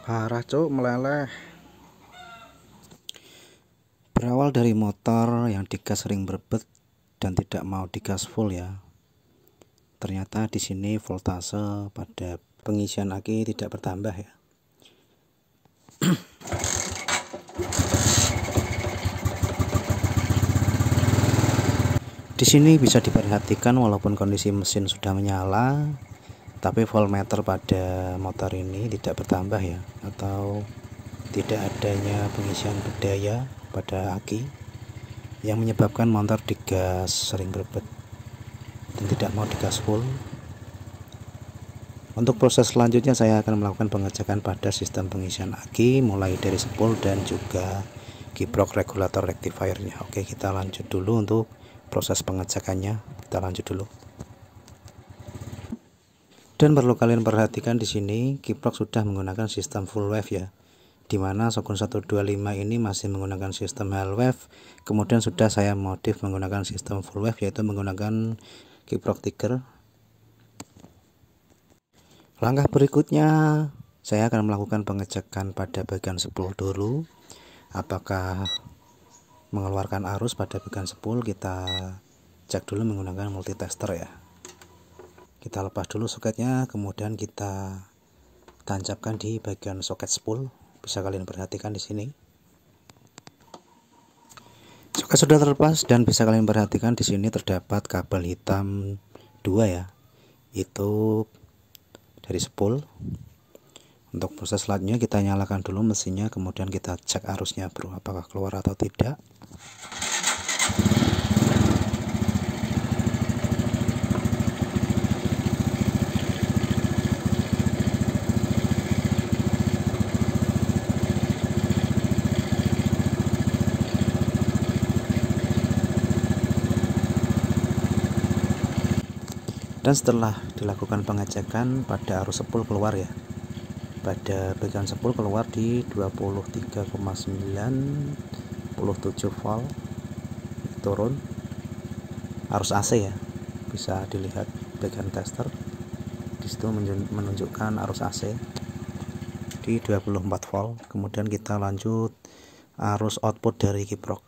Parah cuk, meleleh. Berawal dari motor yang digas sering berbet dan tidak mau digas full ya. Ternyata di sini voltase pada pengisian aki tidak bertambah ya. Di sini bisa diperhatikan walaupun kondisi mesin sudah menyala, tapi voltmeter pada motor ini tidak bertambah ya, atau tidak adanya pengisian daya pada aki yang menyebabkan motor digas sering berbet dan tidak mau digas full. Untuk proses selanjutnya saya akan melakukan pengecekan pada sistem pengisian aki mulai dari spool dan juga kiprok regulator rectifiernya. Oke, kita lanjut dulu untuk proses pengecekannya. Kita lanjut dulu. Dan perlu kalian perhatikan di sini kiprok sudah menggunakan sistem full wave ya. Dimana Shogun 125 ini masih menggunakan sistem half wave, kemudian sudah saya modif menggunakan sistem full wave, yaitu menggunakan kiprok tiger. Langkah berikutnya saya akan melakukan pengecekan pada bagian spool dulu, apakah mengeluarkan arus pada bagian spool. Kita cek dulu menggunakan multitester ya. Kita lepas dulu soketnya, kemudian kita tancapkan di bagian soket spool. Bisa kalian perhatikan di sini. Soket sudah terlepas dan bisa kalian perhatikan di sini terdapat kabel hitam 2 ya. Itu dari spool. Untuk proses selanjutnya kita nyalakan dulu mesinnya, kemudian kita cek arusnya bro, apakah keluar atau tidak. Dan setelah dilakukan pengecekan pada arus spool keluar ya, pada bagian spool keluar di 23,97 volt turun arus AC ya, bisa dilihat bagian tester disitu menunjukkan arus AC di 24 volt. Kemudian kita lanjut arus output dari kiprok.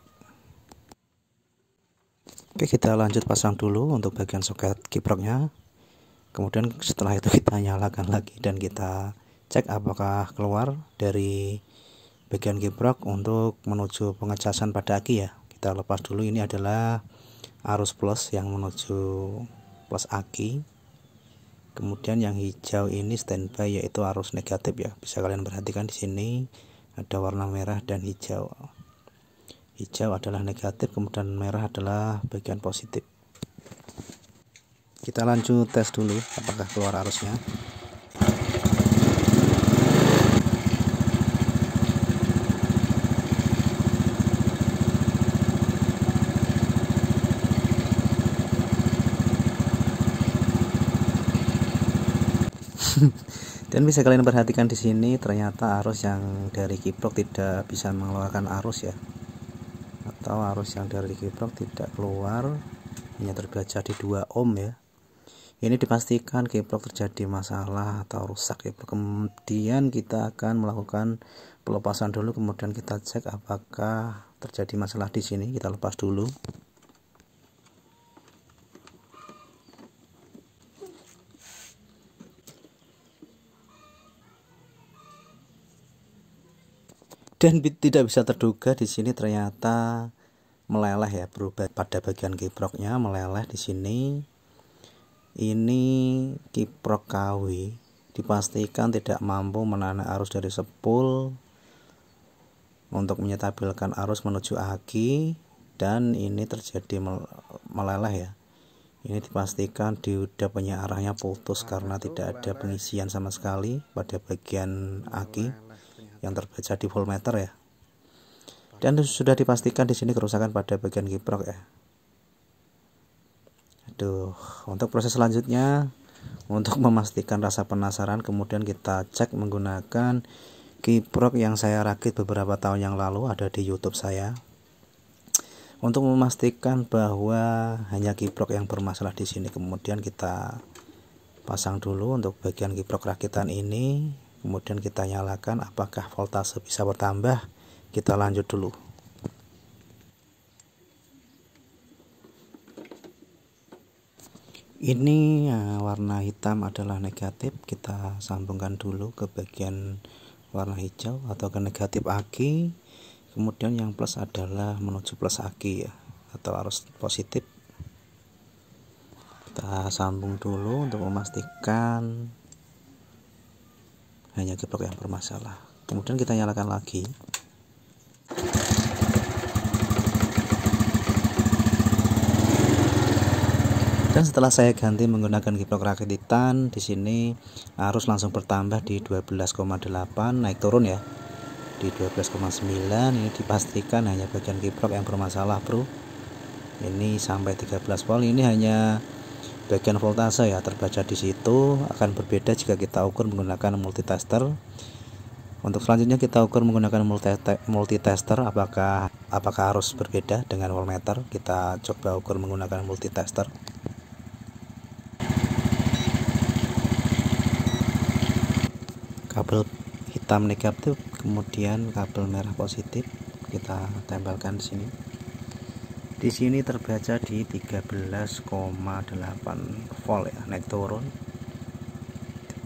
Oke, kita lanjut pasang dulu untuk bagian soket kiproknya. Kemudian setelah itu kita nyalakan lagi dan kita cek apakah keluar dari bagian kiprok untuk menuju pengecasan pada aki ya. Kita lepas dulu, ini adalah arus plus yang menuju plus aki. Kemudian yang hijau ini standby, yaitu arus negatif ya. Bisa kalian perhatikan di sini ada warna merah dan hijau. Hijau adalah negatif, kemudian merah adalah bagian positif. Kita lanjut tes dulu apakah keluar arusnya. Dan bisa kalian perhatikan di sini ternyata arus yang dari kiprok tidak bisa mengeluarkan arus ya, atau arus yang dari kiprok tidak keluar, hanya terbaca di 2 ohm ya. Ini dipastikan kiprok terjadi masalah atau rusak ya. Kemudian kita akan melakukan pelepasan dulu, kemudian kita cek apakah terjadi masalah di sini. Kita lepas dulu. Dan tidak bisa terduga di sini ternyata meleleh ya, berubah pada bagian kiproknya meleleh di sini. Ini kiprok KW dipastikan tidak mampu menahan arus dari spool untuk menyetabilkan arus menuju aki, dan ini terjadi meleleh ya. Ini dipastikan dioda penyiarannya putus karena tidak ada pengisian sama sekali pada bagian aki yang terbaca di voltmeter ya. Dan sudah dipastikan di sini kerusakan pada bagian kiprok ya. Aduh, untuk proses selanjutnya, untuk memastikan rasa penasaran, kemudian kita cek menggunakan kiprok yang saya rakit beberapa tahun yang lalu, ada di YouTube saya. Untuk memastikan bahwa hanya kiprok yang bermasalah di sini, kemudian kita pasang dulu untuk bagian kiprok rakitan ini. kemudian kita nyalakan. Apakah voltase bisa bertambah? Kita lanjut dulu. Ini warna hitam adalah negatif, kita sambungkan dulu ke bagian warna hijau atau ke negatif aki. Kemudian yang plus adalah menuju plus aki ya, atau arus positif. Kita sambung dulu untuk memastikan hanya kiprok yang bermasalah. Kemudian kita nyalakan lagi. Dan setelah saya ganti menggunakan kiprok rakitan, di sini arus langsung bertambah di 12,8, naik turun ya. Di 12,9. Ini dipastikan hanya bagian kiprok yang bermasalah, bro. Ini sampai 13 volt. Ini hanya bagian voltase ya, terbaca di situ. Akan berbeda jika kita ukur menggunakan multitester. Untuk selanjutnya kita ukur menggunakan multitester, apakah harus berbeda dengan voltmeter. Kita coba ukur menggunakan multitester. Kabel hitam negatif, kemudian kabel merah positif kita tempelkan di sini. Di sini terbaca di 13,8 volt ya, naik turun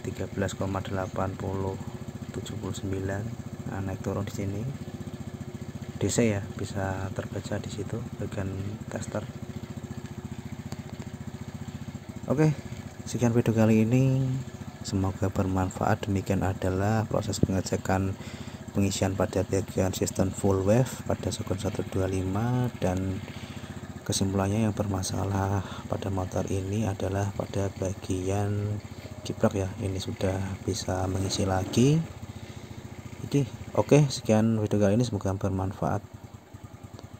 13,8079. Nah, naik turun di sini. DC ya, bisa terbaca di situ bagian tester. Oke, sekian video kali ini. Semoga bermanfaat. Demikian adalah proses pengecekan pengisian pada bagian sistem full wave pada Shogun 125, dan kesimpulannya yang bermasalah pada motor ini adalah pada bagian kiprok ya. Ini sudah bisa mengisi lagi. Jadi oke, sekian video kali ini, semoga bermanfaat.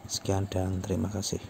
Sekian dan terima kasih.